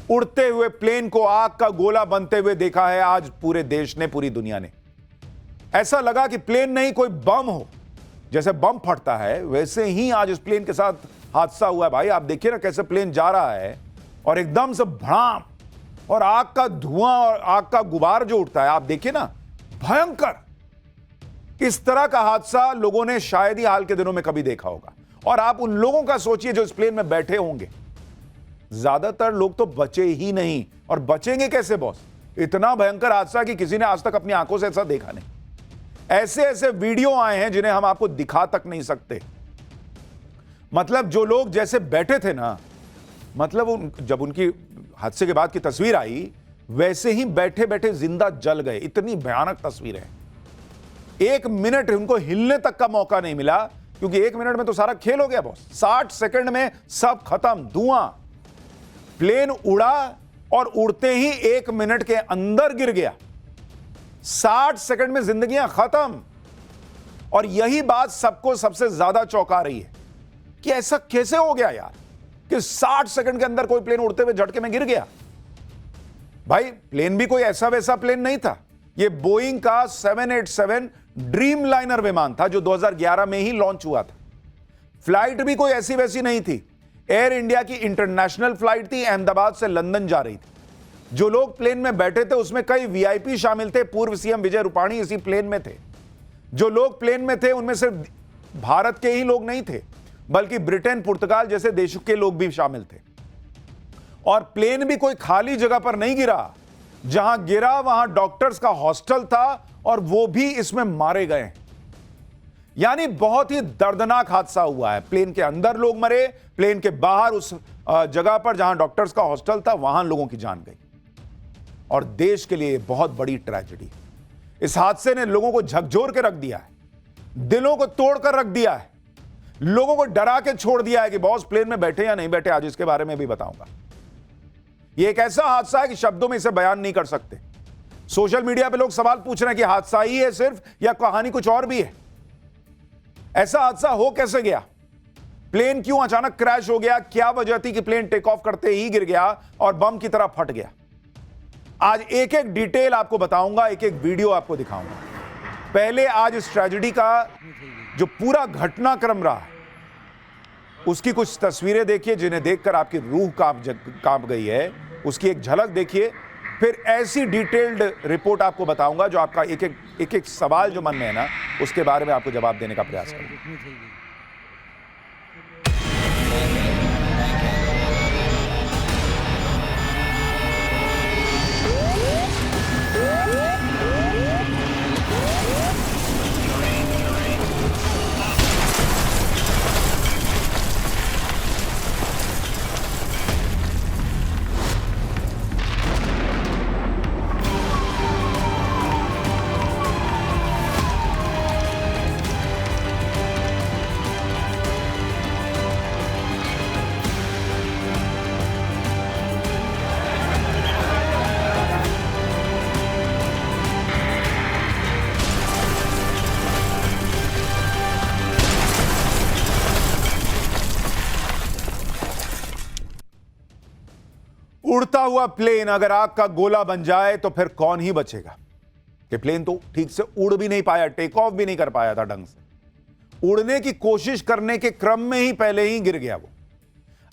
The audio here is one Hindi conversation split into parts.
उड़ते हुए प्लेन को आग का गोला बनते हुए देखा है आज पूरे देश ने, पूरी दुनिया ने। ऐसा लगा कि प्लेन नहीं कोई बम हो, जैसे बम फटता है वैसे ही आज इस प्लेन के साथ हादसा हुआ है। भाई आप देखिए ना कैसे प्लेन जा रहा है और एकदम से भड़ाम, और आग का धुआं और आग का गुबार जो उठता है, आप देखिए ना, भयंकर। इस तरह का हादसा लोगों ने शायद ही हाल के दिनों में कभी देखा होगा। और आप उन लोगों का सोचिए जो इस प्लेन में बैठे होंगे, ज्यादातर लोग तो बचे ही नहीं। और बचेंगे कैसे बॉस? इतना भयंकर हादसा कि किसी ने आज तक अपनी आंखों से ऐसा देखा नहीं। ऐसे ऐसे वीडियो आए हैं जिन्हें हम आपको दिखा तक नहीं सकते। मतलब जो लोग जैसे बैठे थे ना, मतलब जब उनकी हादसे के बाद की तस्वीर आई वैसे ही बैठे बैठे जिंदा जल गए। इतनी भयानक तस्वीर है। 1 मिनट उनको हिलने तक का मौका नहीं मिला, क्योंकि 1 मिनट में तो सारा खेल हो गया बॉस। 60 सेकंड में सब खत्म, धुआं। प्लेन उड़ा और उड़ते ही 1 मिनट के अंदर गिर गया। 60 सेकंड में जिंदगियां खत्म। और यही बात सबको सबसे ज्यादा चौंका रही है कि ऐसा कैसे हो गया यार कि 60 सेकंड के अंदर कोई प्लेन उड़ते हुए झटके में गिर गया। भाई प्लेन भी कोई ऐसा वैसा प्लेन नहीं था। यह बोइंग का 787 ड्रीम लाइनर विमान था जो 2011 में ही लॉन्च हुआ था। फ्लाइट भी कोई ऐसी वैसी नहीं थी। एयर इंडिया की इंटरनेशनल फ्लाइट थी, अहमदाबाद से लंदन जा रही थी। जो लोग प्लेन में बैठे थे उसमें कई वीआईपी शामिल थे। पूर्व सीएम विजय रूपाणी इसी प्लेन में थे। जो लोग प्लेन में थे उनमें सिर्फ भारत के ही लोग नहीं थे, बल्कि ब्रिटेन, पुर्तगाल जैसे देशों के लोग भी शामिल थे। और प्लेन भी कोई खाली जगह पर नहीं गिरा। जहां गिरा वहां डॉक्टर्स का हॉस्टल था और वो भी इसमें मारे गए। यानी बहुत ही दर्दनाक हादसा हुआ है। प्लेन के अंदर लोग मरे, प्लेन के बाहर उस जगह पर जहां डॉक्टर्स का हॉस्टल था वहां लोगों की जान गई। और देश के लिए बहुत बड़ी ट्रेजेडी। इस हादसे ने लोगों को झकझोर के रख दिया है, दिलों को तोड़कर रख दिया है, लोगों को डरा के छोड़ दिया है कि बॉस प्लेन में बैठे या नहीं बैठे। आज इसके बारे में भी बताऊंगा। यह एक ऐसा हादसा है कि शब्दों में इसे बयान नहीं कर सकते। सोशल मीडिया पे लोग सवाल पूछ रहे हैं कि हादसा ही है सिर्फ या कहानी कुछ और भी है। ऐसा हादसा हो कैसे गया? प्लेन क्यों अचानक क्रैश हो गया? क्या वजह थी कि प्लेन टेक ऑफ करते ही गिर गया और बम की तरह फट गया? आज एक एक डिटेल आपको बताऊंगा, एक एक वीडियो आपको दिखाऊंगा। पहले आज इस ट्रेजेडी का जो पूरा घटनाक्रम रहा उसकी कुछ तस्वीरें देखिए जिन्हें देखकर आपकी रूह कांप गई है। उसकी एक झलक देखिए, फिर ऐसी डिटेल्ड रिपोर्ट आपको बताऊंगा जो आपका एक एक सवाल जो मन में है ना, उसके बारे में आपको जवाब देने का प्रयास करूंगा। उड़ता हुआ प्लेन अगर आग का गोला बन जाए तो फिर कौन ही बचेगा? कि प्लेन तो ठीक से उड़ भी नहीं पाया, टेक ऑफ भी नहीं कर पाया था ढंग से। उड़ने की कोशिश करने के क्रम में ही पहले ही गिर गया वो।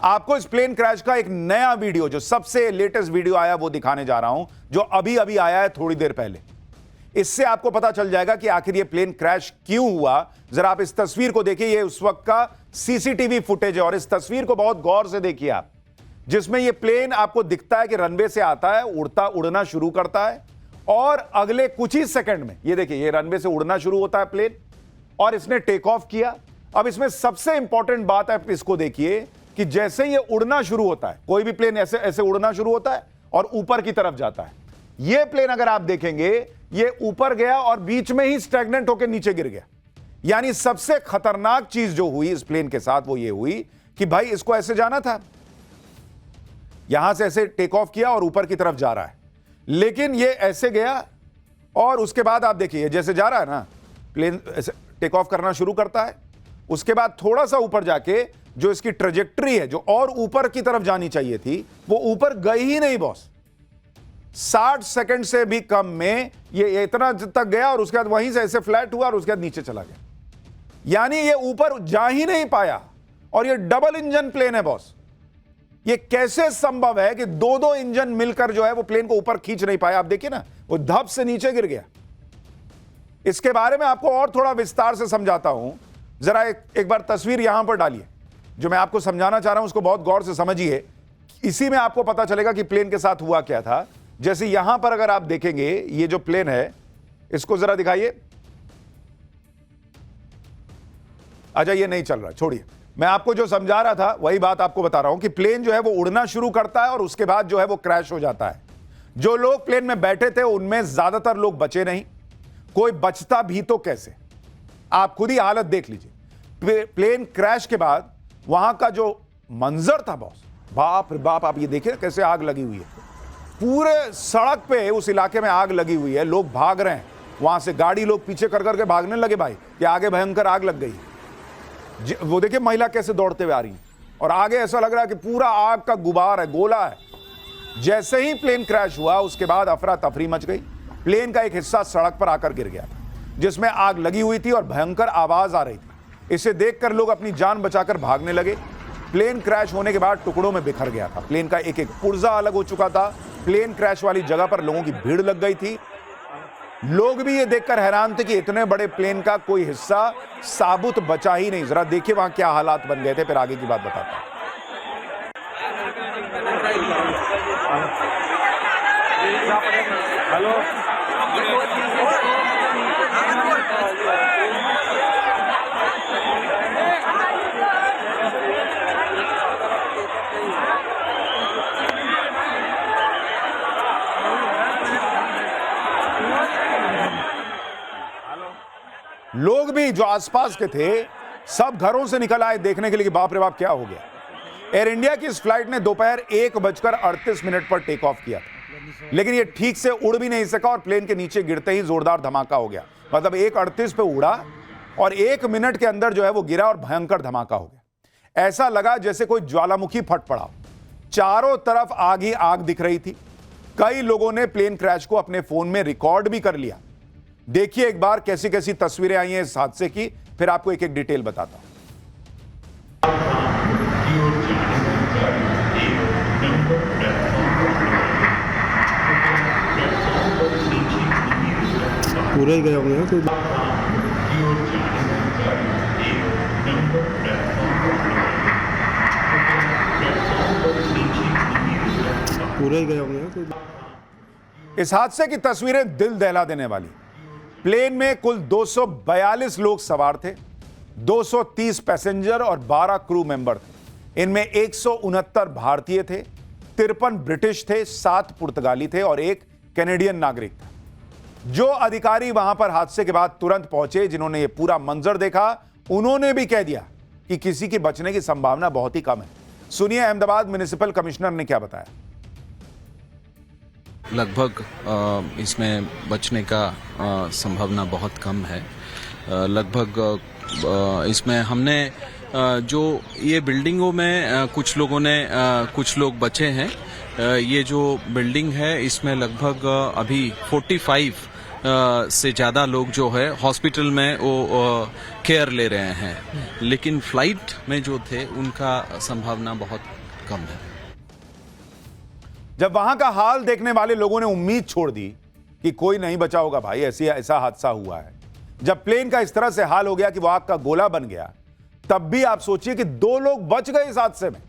आपको इस प्लेन क्रैश का एक नया वीडियो, जो सबसे लेटेस्ट वीडियो आया वो दिखाने जा रहा हूं, जो अभी अभी आया है थोड़ी देर पहले। इससे आपको पता चल जाएगा कि आखिर ये प्लेन क्रैश क्यों हुआ। जरा आप इस तस्वीर को देखिए। ये उस वक्त का सीसीटीवी फुटेज है और इस तस्वीर को बहुत गौर से देखिए आप, जिसमें यह प्लेन आपको दिखता है कि रनवे से आता है, उड़ना शुरू करता है और अगले कुछ ही सेकंड में ये देखिए, ये रनवे से उड़ना शुरू होता है प्लेन और इसने टेक ऑफ किया। अब इसमें सबसे इंपॉर्टेंट बात है, इसको देखिए कि जैसे ये उड़ना शुरू होता है, कोई भी प्लेन ऐसे ऐसे उड़ना शुरू होता है और ऊपर की तरफ जाता है। यह प्लेन अगर आप देखेंगे, ये ऊपर गया और बीच में ही स्टैग्नेंट होकर नीचे गिर गया। यानी सबसे खतरनाक चीज जो हुई इस प्लेन के साथ वो ये हुई कि भाई इसको ऐसे जाना था, यहां से ऐसे टेक ऑफ किया और ऊपर की तरफ जा रहा है, लेकिन ये ऐसे गया और उसके बाद आप देखिए जैसे जा रहा है ना, प्लेन ऐसे टेक ऑफ करना शुरू करता है, उसके बाद थोड़ा सा ऊपर जाके जो इसकी ट्रेजेक्टरी है, जो और ऊपर की तरफ जानी चाहिए थी, वो ऊपर गई ही नहीं बॉस। 60 सेकंड से भी कम में ये इतना तक गया और उसके बाद वहीं से ऐसे फ्लैट हुआ और उसके बाद नीचे चला गया। यानी ये ऊपर जा ही नहीं पाया। और ये डबल इंजन प्लेन है बॉस। ये कैसे संभव है कि दो दो इंजन मिलकर जो है वो प्लेन को ऊपर खींच नहीं पाया? आप देखिए ना, वो धप से नीचे गिर गया। इसके बारे में आपको और थोड़ा विस्तार से समझाता हूं। जरा एक बार तस्वीर यहां पर डालिए। जो मैं आपको समझाना चाह रहा हूं उसको बहुत गौर से समझिए। इसी में आपको पता चलेगा कि प्लेन के साथ हुआ क्या था। जैसे यहां पर अगर आप देखेंगे, ये जो प्लेन है, इसको जरा दिखाइए। अच्छा, ये नहीं चल रहा, छोड़िए। मैं आपको जो समझा रहा था वही बात आपको बता रहा हूं कि प्लेन जो है वो उड़ना शुरू करता है और उसके बाद जो है वो क्रैश हो जाता है। जो लोग प्लेन में बैठे थे उनमें ज्यादातर लोग बचे नहीं। कोई बचता भी तो कैसे? आप खुद ही हालत देख लीजिए। प्लेन क्रैश के बाद वहां का जो मंजर था बॉस, बाप रे बाप। आप ये देखिए कैसे आग लगी हुई है। पूरे सड़क पे उस इलाके में आग लगी हुई है। लोग भाग रहे हैं वहां से, गाड़ी लोग पीछे कर करके भागने लगे भाई कि आगे भयंकर आग लग गई। वो देखिए महिला कैसे दौड़ते हुए आ रही है और आगे ऐसा लग रहा है कि पूरा आग का गुबार है, गोला है। जैसे ही प्लेन क्रैश हुआ उसके बाद अफरा तफरी मच गई। प्लेन का एक हिस्सा सड़क पर आकर गिर गया था जिसमें आग लगी हुई थी और भयंकर आवाज आ रही थी। इसे देखकर लोग अपनी जान बचाकर भागने लगे। प्लेन क्रैश होने के बाद टुकड़ों में बिखर गया था। प्लेन का एक एक पुर्जा अलग हो चुका था। प्लेन क्रैश वाली जगह पर लोगों की भीड़ लग गई थी। लोग भी ये देखकर हैरान थे कि इतने बड़े प्लेन का कोई हिस्सा साबुत बचा ही नहीं। जरा देखिए वहां क्या हालात बन गए थे, फिर आगे की बात बताता हूं। लोग भी जो आसपास के थे सब घरों से निकल आए देखने के लिए कि बाप रे बाप क्या हो गया। एयर इंडिया की इस फ्लाइट ने दोपहर 1:38 पर टेक ऑफ किया था, लेकिन ये ठीक से उड़ भी नहीं सका और प्लेन के नीचे गिरते ही जोरदार धमाका हो गया। मतलब 1:38 पे उड़ा और 1 मिनट के अंदर जो है वो गिरा और भयंकर धमाका हो गया। ऐसा लगा जैसे कोई ज्वालामुखी फट पड़ा। चारों तरफ आग ही आग दिख रही थी। कई लोगों ने प्लेन क्रैश को अपने फोन में रिकॉर्ड भी कर लिया। देखिए एक बार कैसी कैसी तस्वीरें आई हैं इस हादसे की, फिर आपको एक एक डिटेल बताता हूं। पूरे ही गए होंगे कोई। पूरे ही गए होंगे कोई। इस हादसे की तस्वीरें दिल दहला देने वाली। प्लेन में कुल 242 लोग सवार थे, 230 पैसेंजर और 12 क्रू मेंबर थे। इनमें 169 भारतीय थे, 53 ब्रिटिश थे, 7 पुर्तगाली थे और 1 कैनेडियन नागरिक था। जो अधिकारी वहां पर हादसे के बाद तुरंत पहुंचे, जिन्होंने ये पूरा मंजर देखा, उन्होंने भी कह दिया कि किसी की बचने की संभावना बहुत ही कम है। सुनिए अहमदाबाद म्युनिसिपल कमिश्नर ने क्या बताया। लगभग इसमें बचने का संभावना बहुत कम है। लगभग इसमें हमने जो ये बिल्डिंगों में कुछ लोग बचे हैं। ये जो बिल्डिंग है इसमें लगभग अभी 45 से ज़्यादा लोग जो है हॉस्पिटल में वो केयर ले रहे हैं, लेकिन फ्लाइट में जो थे उनका संभावना बहुत कम है। जब वहां का हाल देखने वाले लोगों ने उम्मीद छोड़ दी कि कोई नहीं बचा होगा भाई, ऐसा हादसा हुआ है। जब प्लेन का इस तरह से हाल हो गया कि वो आग का गोला बन गया, तब भी आप सोचिए कि 2 लोग बच गए इस हादसे में।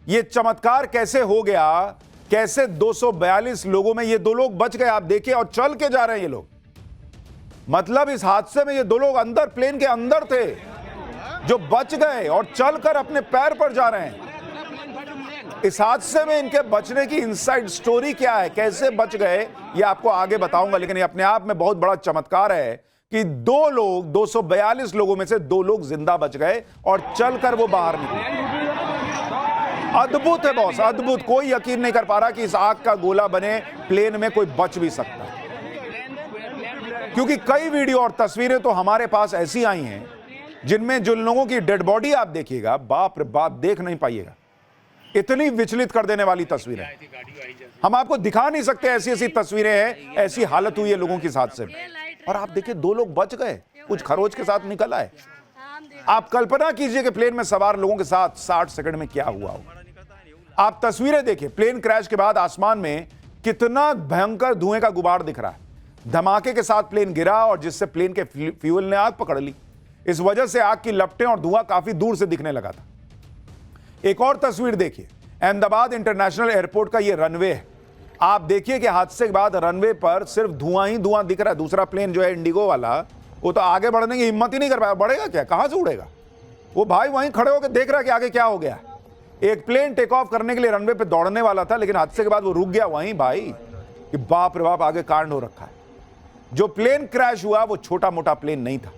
ये चमत्कार कैसे हो गया? कैसे 242 लोगों में ये 2 लोग बच गए? आप देखिए, और चल के जा रहे हैं ये लोग। मतलब इस हादसे में ये 2 लोग अंदर, प्लेन के अंदर थे, जो बच गए और चलकर अपने पैर पर जा रहे हैं। इस हादसे में इनके बचने की इनसाइड स्टोरी क्या है, कैसे बच गए, ये आपको आगे बताऊंगा। लेकिन ये अपने आप में बहुत बड़ा चमत्कार है कि 242 लोगों में से 2 लोग जिंदा बच गए और चलकर वो बाहर निकले। अद्भुत है बॉस, अद्भुत। कोई यकीन नहीं कर पा रहा कि इस आग का गोला बने प्लेन में कोई बच भी सकता है, क्योंकि कई वीडियो और तस्वीरें तो हमारे पास ऐसी आई हैं जिनमें जो लोगों की डेड बॉडी आप देखिएगा, बाप रे बाप, देख नहीं पाइएगा, इतनी विचलित कर देने वाली तस्वीरें हम आपको दिखा नहीं सकते। ऐसी ऐसी तस्वीरें हैं, ऐसी हालत हुई है लोगों की हादसे में। और आप देखिए 2 लोग बच गए, कुछ खरोच के साथ निकल आए। आप कल्पना कीजिए कि प्लेन में सवार लोगों के साथ 60 सेकंड में क्या हुआ हो। आप तस्वीरें देखिए, प्लेन क्रैश के बाद आसमान में कितना भयंकर धुएं का गुबार दिख रहा है। धमाके के साथ प्लेन गिरा और जिससे प्लेन के फ्यूल ने आग पकड़ ली। इस वजह से आग की लपटें और धुआं काफी दूर से दिखने लगा था। एक और तस्वीर देखिए, अहमदाबाद इंटरनेशनल एयरपोर्ट का यह रनवे है। आप देखिए कि हादसे के बाद रनवे पर सिर्फ धुआं ही धुआं दिख रहा है। दूसरा प्लेन जो है इंडिगो वाला, वो तो आगे बढ़ने की हिम्मत ही नहीं कर पाया। बढ़ेगा क्या, कहां से उड़ेगा वो? भाई वहीं खड़े होकर देख रहा है कि आगे क्या हो गया। एक प्लेन टेक ऑफ करने के लिए रनवे पे दौड़ने वाला था, लेकिन हादसे के बाद वो रुक गया वहीं। भाई कि बाप रे बाप, आगे कांड हो रखा है। जो प्लेन क्रैश हुआ वो छोटा मोटा प्लेन नहीं था,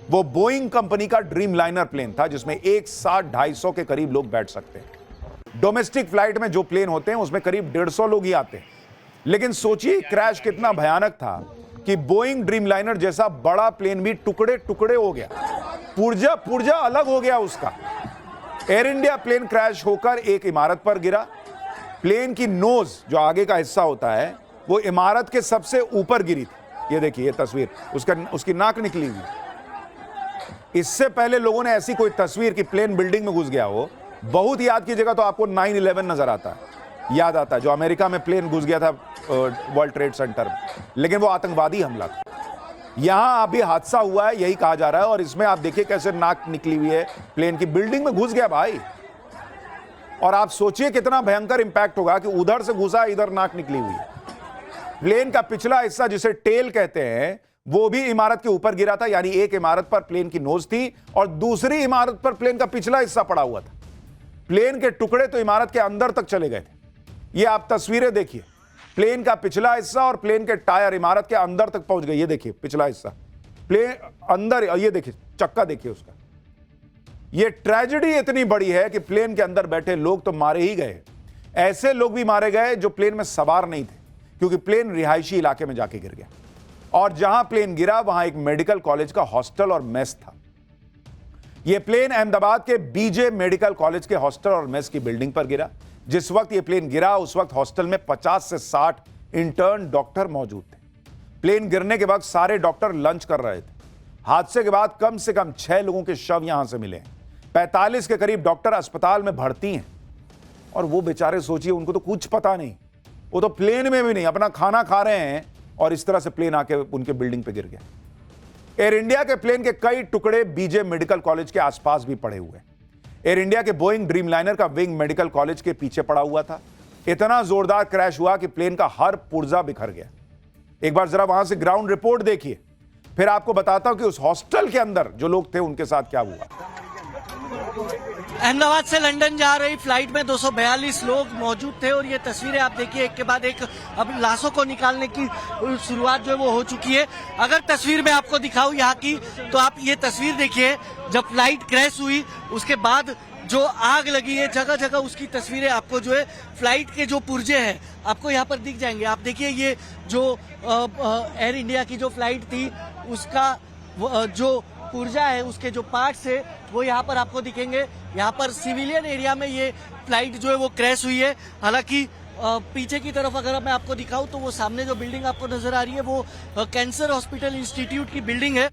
वो बोइंग कंपनी का ड्रीम लाइनर प्लेन था, जिसमें एक साथ 250 के करीब लोग बैठ सकते हैं। डोमेस्टिक फ्लाइट में जो प्लेन होते हैं उसमें करीब 150 लोग ही आते हैं। लेकिन सोचिए क्रैश कितना भयानक था कि बोइंग ड्रीम लाइनर जैसा बड़ा प्लेन भी टुकड़े टुकड़े हो गया, पुर्जा पुर्जा अलग हो गया उसका। एयर इंडिया प्लेन क्रैश होकर एक इमारत पर गिरा। प्लेन की नोज, जो आगे का हिस्सा होता है, वो इमारत के सबसे ऊपर गिरी थी। ये देखिए, ये तस्वीर, उसकी नाक निकली हुई। इससे पहले लोगों ने ऐसी कोई तस्वीर कि प्लेन बिल्डिंग में घुस गया हो, बहुत याद कीजिएगा तो आपको 9/11 नजर आता है, याद आता है, जो अमेरिका में प्लेन घुस गया था वर्ल्ड ट्रेड सेंटर में, लेकिन वो आतंकवादी हमला था। यहां अभी हादसा हुआ है, यही कहा जा रहा है। और इसमें आप देखिए कैसे नाक निकली हुई है, प्लेन की बिल्डिंग में घुस गया भाई। और आप सोचिए कितना भयंकर इंपैक्ट होगा कि उधर से घुसा, इधर नाक निकली हुई है। प्लेन का पिछला हिस्सा, जिसे टेल कहते हैं, वो भी इमारत के ऊपर गिरा था। यानी एक इमारत पर प्लेन की नोज थी और दूसरी इमारत पर प्लेन का पिछला हिस्सा पड़ा हुआ था। प्लेन के टुकड़े तो इमारत के अंदर तक चले गए थे। ये आप तस्वीरें देखिए, प्लेन का पिछला हिस्सा और प्लेन के टायर इमारत के अंदर तक पहुंच गए। ये देखिए पिछला हिस्सा, प्लेन अंदर, ये देखिए चक्का देखिए उसका। ये ट्रेजेडी इतनी बड़ी है कि प्लेन के अंदर बैठे लोग तो मारे ही गए। ऐसे लोग भी मारे गए जो प्लेन में सवार नहीं थे, क्योंकि प्लेन रिहायशी इलाके में जाके गिर गया। और जहां प्लेन गिरा वहां एक मेडिकल कॉलेज का हॉस्टल और मेस था। यह प्लेन अहमदाबाद के बीजे मेडिकल कॉलेज के हॉस्टल और मेस की बिल्डिंग पर गिरा। जिस वक्त यह प्लेन गिरा उस वक्त हॉस्टल में 50 से 60 इंटर्न डॉक्टर मौजूद थे। प्लेन गिरने के वक्त सारे डॉक्टर लंच कर रहे थे। हादसे के बाद कम से कम 6 लोगों के शव यहां से मिले हैं। 45 के करीब डॉक्टर अस्पताल में भर्ती हैं। और वो बेचारे, सोचिए, उनको तो कुछ पता नहीं, वो तो प्लेन में भी नहीं, अपना खाना खा रहे हैं और इस तरह से प्लेन आके उनके बिल्डिंग पे गिर गया। एयर इंडिया के प्लेन के कई टुकड़े बीजे मेडिकल कॉलेज के आसपास भी पड़े हुए हैं। एयर इंडिया के बोइंग ड्रीम लाइनर का विंग मेडिकल कॉलेज के पीछे पड़ा हुआ था। इतना जोरदार क्रैश हुआ कि प्लेन का हर पुर्जा बिखर गया। एक बार जरा वहां से ग्राउंड रिपोर्ट देखिए, फिर आपको बताता हूं कि उस हॉस्टल के अंदर जो लोग थे उनके साथ क्या हुआ। अहमदाबाद से लंदन जा रही फ्लाइट में 242 लोग मौजूद थे और ये तस्वीरें आप देखिए, एक के बाद एक अब लाशों को निकालने की शुरुआत जो है वो हो चुकी है। अगर तस्वीर में आपको दिखाऊं यहाँ की, तो आप ये तस्वीर देखिए, जब फ्लाइट क्रैश हुई उसके बाद जो आग लगी है जगह जगह, उसकी तस्वीरें आपको जो है फ्लाइट के जो पुर्जे हैं आपको यहाँ पर दिख जाएंगे। आप देखिए, ये जो एयर इंडिया की जो फ्लाइट थी उसका जो पुर्जा है, उसके जो पार्ट्स है वो यहाँ पर आपको दिखेंगे। यहाँ पर सिविलियन एरिया में ये फ्लाइट जो है वो क्रैश हुई है। हालांकि पीछे की तरफ अगर मैं आपको दिखाऊं तो वो सामने जो बिल्डिंग आपको नजर आ रही है वो कैंसर हॉस्पिटल इंस्टीट्यूट की बिल्डिंग है।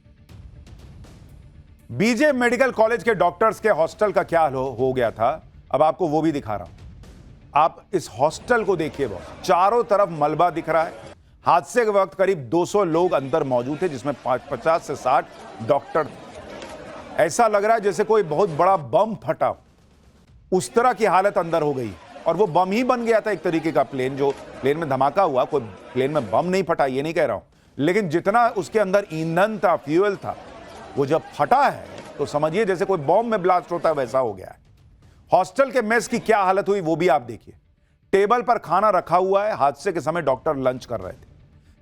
बीजे मेडिकल कॉलेज के डॉक्टर्स के हॉस्टल का क्या हो गया था, अब आपको वो भी दिखा रहा हूं। आप इस हॉस्टल को देखिए, बॉस, चारों तरफ मलबा दिख रहा है। हादसे के वक्त करीब 200 लोग अंदर मौजूद थे, जिसमें 50 से 60 डॉक्टर थे। ऐसा लग रहा है जैसे कोई बहुत बड़ा बम फटा, उस तरह की हालत अंदर हो गई। और वो बम ही बन गया था एक तरीके का। प्लेन, जो प्लेन में धमाका हुआ, कोई प्लेन में बम नहीं फटा, ये नहीं कह रहा हूं, लेकिन जितना उसके अंदर ईंधन था, फ्यूल था, वो जब फटा है तो समझिए जैसे कोई बॉम्ब में ब्लास्ट होता है वैसा हो गया है। हॉस्टल के मेस की क्या हालत हुई वो भी आप देखिए। टेबल पर खाना रखा हुआ है। हादसे के समय डॉक्टर लंच कर रहे थे।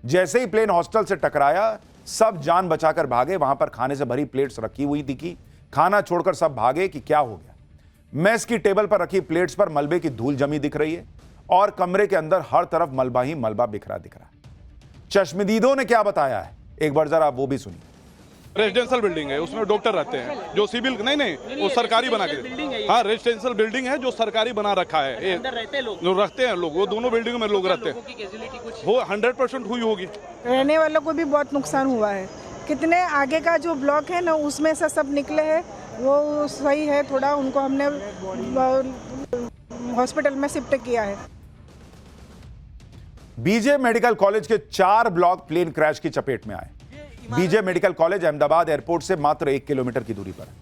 जैसे ही प्लेन हॉस्टल से टकराया, सब जान बचाकर भागे। वहां पर खाने से भरी प्लेट्स रखी हुई दिखी। खाना छोड़कर सब भागे कि क्या हो गया। मेस की टेबल पर रखी प्लेट्स पर मलबे की धूल जमी दिख रही है और कमरे के अंदर हर तरफ मलबा ही मलबा बिखरा दिख रहा है। चश्मदीदों ने क्या बताया है, एक बार जरा आप वो भी सुनिए। रेजिडेंशियल बिल्डिंग है, उसमें डॉक्टर रहते हैं जो सिविल नहीं वो सरकारी बना के, हाँ रेजिडेंशियल बिल्डिंग है जो सरकारी बना रखा है, रहते हैं लोग, वो दोनों बिल्डिंगों में लोग रहते हैं, वो 100% हुई होगी। रहने वालों को भी बहुत नुकसान हुआ है। कितने आगे का जो ब्लॉक है ना उसमें से सब निकले हैं, वो सही है, थोड़ा उनको हमने हॉस्पिटल में शिफ्ट किया है। बीजे मेडिकल कॉलेज के 4 ब्लॉक प्लेन क्रैश की चपेट में आए। BJ medical college Ahmedabad airport से मात्र 1 किलोमीटर की दूरी पर है।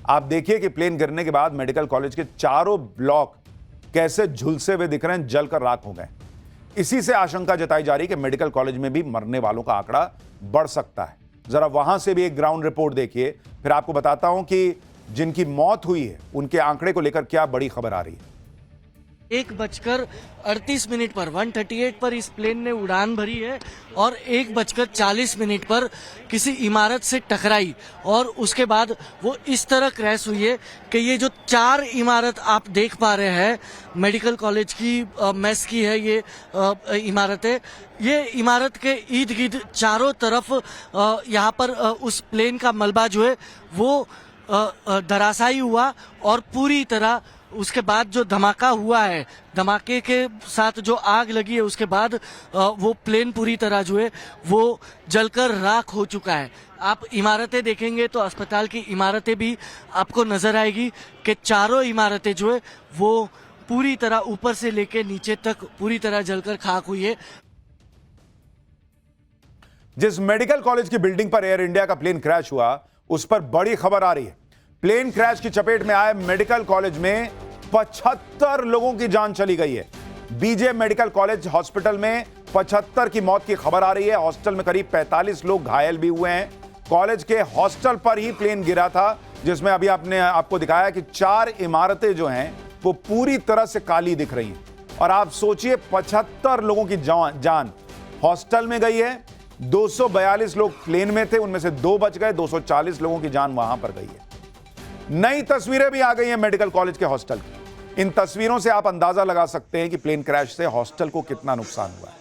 आप देखिए कि प्लेन गिरने के बाद मेडिकल कॉलेज के चारों ब्लॉक कैसे झुलसे हुए दिख रहे हैं, जलकर राख हो गए। इसी से आशंका जताई जा रही है कि मेडिकल कॉलेज में भी मरने वालों का आंकड़ा बढ़ सकता है। जरा वहां से भी एक ग्राउंड रिपोर्ट देखिए, फिर आपको बताता हूं कि जिनकी मौत हुई है उनके आंकड़े को लेकर क्या बड़ी खबर आ रही है। 1:38 पर 138 पर इस प्लेन ने उड़ान भरी है और 1:40 पर किसी इमारत से टकराई और उसके बाद वो इस तरह क्रैश हुई है कि ये जो 4 इमारत आप देख पा रहे हैं मेडिकल कॉलेज की मेस की है ये इमारतें, ये इमारत के इर्द गिर्द चारों तरफ यहाँ पर उस प्लेन का मलबा जो है वो धराशायी हुआ और पूरी तरह उसके बाद जो धमाका हुआ है, धमाके के साथ जो आग लगी है उसके बाद वो प्लेन पूरी तरह जो है वो जलकर राख हो चुका है। आप इमारतें देखेंगे तो अस्पताल की इमारतें भी आपको नजर आएगी कि चारों इमारतें जो है वो पूरी तरह ऊपर से लेके नीचे तक पूरी तरह जलकर खाक हुई है। जिस मेडिकल कॉलेज की बिल्डिंग पर एयर इंडिया का प्लेन क्रैश हुआ उस पर बड़ी खबर आ रही है। प्लेन क्रैश की चपेट में आए मेडिकल कॉलेज में 75 लोगों की जान चली गई है। बीजे मेडिकल कॉलेज हॉस्पिटल में 75 की मौत की खबर आ रही है। हॉस्टल में करीब 45 लोग घायल भी हुए हैं। कॉलेज के हॉस्टल पर ही प्लेन गिरा था जिसमें अभी आपको दिखाया कि 4 इमारतें जो हैं वो पूरी तरह से काली दिख रही हैं। और आप सोचिए 75 लोगों की जान हॉस्टल में गई है। 242 लोग प्लेन में थे, उनमें से 2 बच गए। 240 लोगों की जान वहां पर गई है। नई तस्वीरें भी आ गई हैं मेडिकल कॉलेज के हॉस्टल की। इन तस्वीरों से आप अंदाजा लगा सकते हैं कि प्लेन क्रैश से हॉस्टल को कितना नुकसान हुआ है।